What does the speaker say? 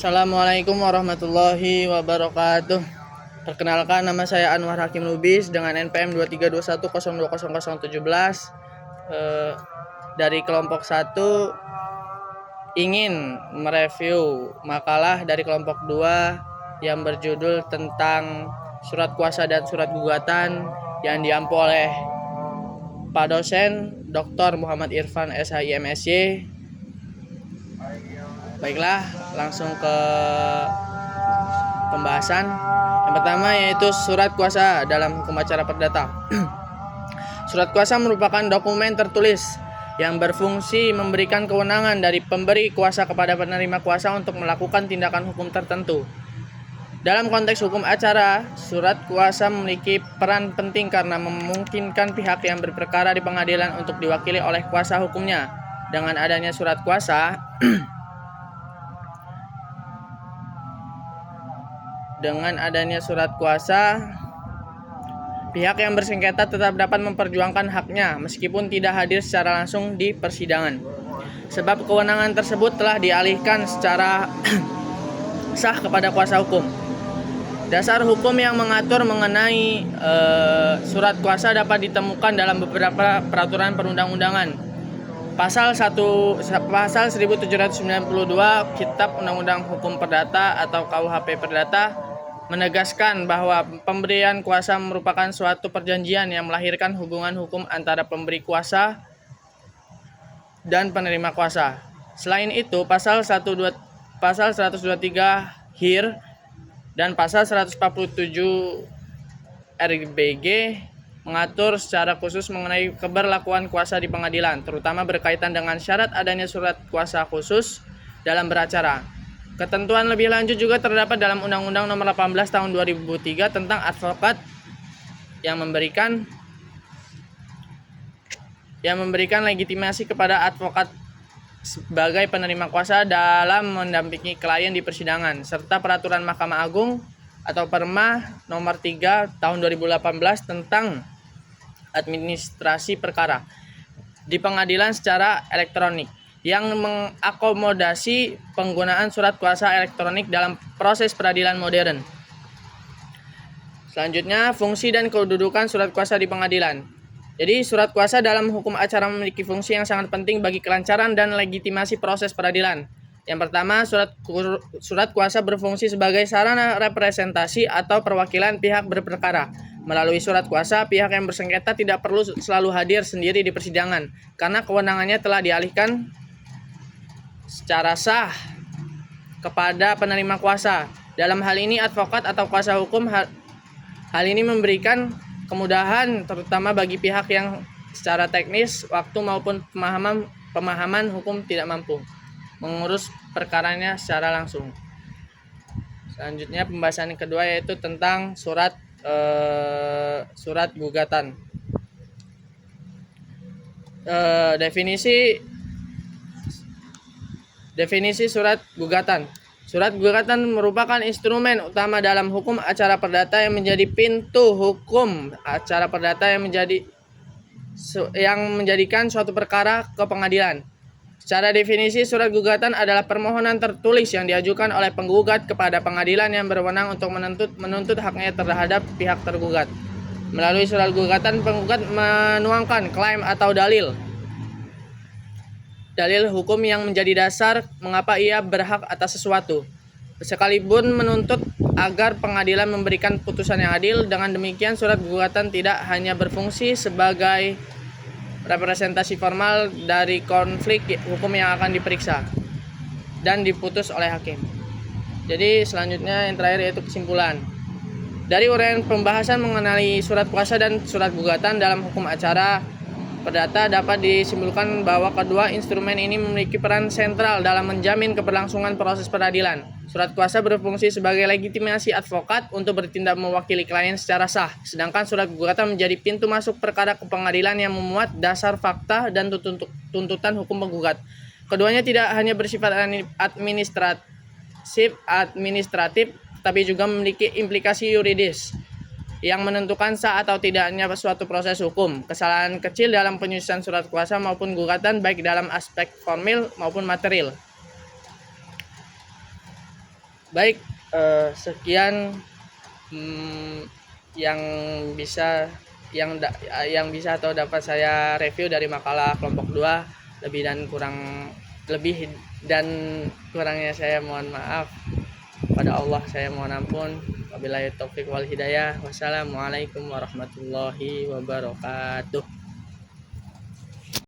Assalamualaikum warahmatullahi wabarakatuh. Perkenalkan, nama saya Anwar Hakim Lubis dengan NPM 2321020017 dari kelompok 1 ingin mereview makalah dari kelompok 2 yang berjudul tentang surat kuasa dan surat gugatan yang diampu oleh Pak dosen Dr. Muhammad Irfan SHIM SY. Baiklah, langsung ke pembahasan. Yang pertama yaitu surat kuasa dalam hukum acara perdata. Surat kuasa merupakan dokumen tertulis yang berfungsi memberikan kewenangan dari pemberi kuasa kepada penerima kuasa untuk melakukan tindakan hukum tertentu. Dalam konteks hukum acara, surat kuasa memiliki peran penting karena memungkinkan pihak yang berperkara di pengadilan untuk diwakili oleh kuasa hukumnya. Dengan adanya surat kuasa, pihak yang bersengketa tetap dapat memperjuangkan haknya meskipun tidak hadir secara langsung di persidangan. Sebab kewenangan tersebut telah dialihkan secara sah kepada kuasa hukum. Dasar hukum yang mengatur mengenai surat kuasa dapat ditemukan dalam beberapa peraturan perundang-undangan. Pasal 1792 Kitab Undang-Undang Hukum Perdata atau KUHP Perdata menegaskan bahwa pemberian kuasa merupakan suatu perjanjian yang melahirkan hubungan hukum antara pemberi kuasa dan penerima kuasa. Selain itu, pasal 123 HIR dan pasal 147 RBG mengatur secara khusus mengenai keberlakuan kuasa di pengadilan, terutama berkaitan dengan syarat adanya surat kuasa khusus dalam beracara. Ketentuan lebih lanjut juga terdapat dalam Undang-Undang Nomor 18 Tahun 2003 tentang advokat yang memberikan legitimasi kepada advokat sebagai penerima kuasa dalam mendampingi klien di persidangan, serta Peraturan Mahkamah Agung atau Perma Nomor 3 Tahun 2018 tentang administrasi perkara di pengadilan secara elektronik yang mengakomodasi penggunaan surat kuasa elektronik dalam proses peradilan modern. Selanjutnya, fungsi dan kedudukan surat kuasa di pengadilan. Jadi, surat kuasa dalam hukum acara memiliki fungsi yang sangat penting bagi kelancaran dan legitimasi proses peradilan. Yang pertama, surat kuasa berfungsi sebagai sarana representasi atau perwakilan pihak berperkara. Melalui surat kuasa, pihak yang bersengketa tidak perlu selalu hadir sendiri di persidangan karena kewenangannya telah dialihkan secara sah kepada penerima kuasa. Dalam hal ini, advokat atau kuasa hukum hal ini memberikan kemudahan terutama bagi pihak yang secara teknis, waktu maupun pemahaman hukum tidak mampu mengurus perkaranya secara langsung. Selanjutnya, pembahasan yang kedua yaitu tentang surat gugatan. Definisi surat gugatan. Surat gugatan merupakan instrumen utama dalam hukum acara perdata yang menjadi pintu hukum acara perdata yang menjadikan suatu perkara ke pengadilan. Secara definisi, surat gugatan adalah permohonan tertulis yang diajukan oleh penggugat kepada pengadilan yang berwenang untuk menuntut haknya terhadap pihak tergugat. Melalui surat gugatan, penggugat menuangkan klaim atau dalil hukum yang menjadi dasar mengapa ia berhak atas sesuatu, sekalipun menuntut agar pengadilan memberikan putusan yang adil. Dengan demikian, surat gugatan tidak hanya berfungsi sebagai representasi formal dari konflik hukum yang akan diperiksa dan diputus oleh hakim. Jadi selanjutnya yang terakhir yaitu kesimpulan. Dari uraian pembahasan mengenai surat kuasa dan surat gugatan dalam hukum acara perdata dapat disimpulkan bahwa kedua instrumen ini memiliki peran sentral dalam menjamin keberlangsungan proses peradilan. Surat kuasa berfungsi sebagai legitimasi advokat untuk bertindak mewakili klien secara sah, sedangkan surat gugatan menjadi pintu masuk perkara ke pengadilan yang memuat dasar fakta dan tuntutan hukum penggugat. Keduanya tidak hanya bersifat administratif, tapi juga memiliki implikasi yuridis yang menentukan sah atau tidaknya suatu proses hukum. Kesalahan kecil dalam penyusunan surat kuasa maupun gugatan baik dalam aspek formil maupun material Baik, sekian hmm, yang bisa yang bisa atau dapat saya review dari makalah kelompok 2. Lebih dan kurangnya saya mohon maaf. Pada Allah saya mohon ampun. Wabillahi taufik wal hidayah. Wassalamualaikum warahmatullahi wabarakatuh.